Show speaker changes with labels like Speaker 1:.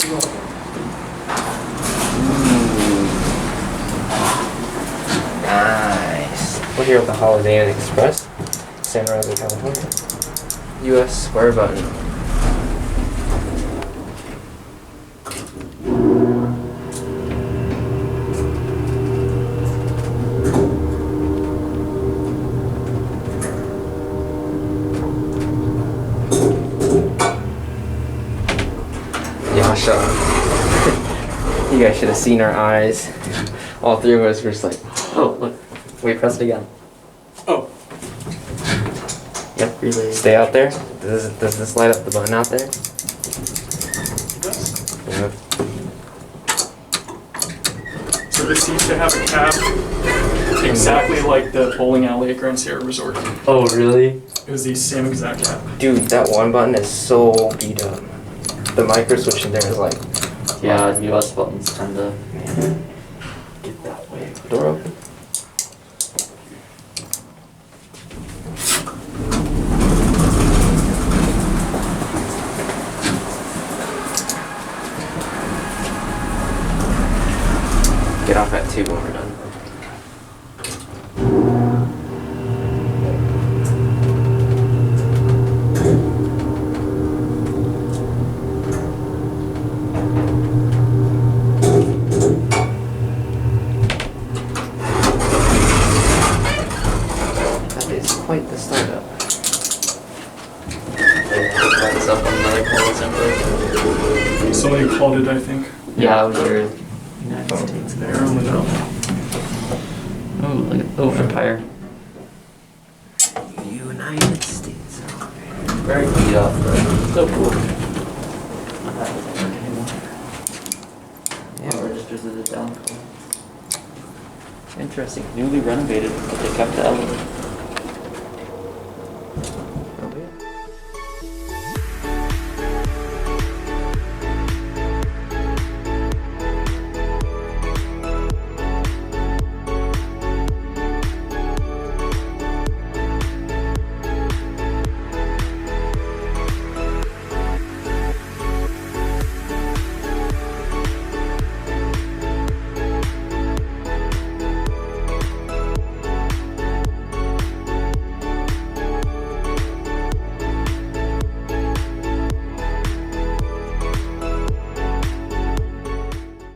Speaker 1: Nice. We're here with the Holiday Inn Express, San Rosa, California. U.S. square button. Yasha. You guys should have seen our eyes. All three of us were just like, oh, look. Wait, press it again.
Speaker 2: Oh.
Speaker 1: Yep, relay. Stay out there. Does this light up the button out there? Yep.
Speaker 2: So this used to have a cap exactly like the bowling alley at Grand Sierra Resort.
Speaker 1: Oh, really?
Speaker 2: It was the same exact cap.
Speaker 1: Dude, that one button is so beat up. The micro switch in there is like...
Speaker 3: Yeah, US buttons tend to...
Speaker 1: Get that way. Door open. Get off at 2 when we're done. That is quite the startup.
Speaker 3: That's up on another call assembly.
Speaker 2: Somebody called it, I think.
Speaker 3: Yeah, it was your United States there.
Speaker 2: There on the bell.
Speaker 3: Oh, look at Empire.
Speaker 1: United States.
Speaker 3: Very beat up, but so cool. Yeah, registers as a down call. Interesting. Newly renovated, but they kept the element.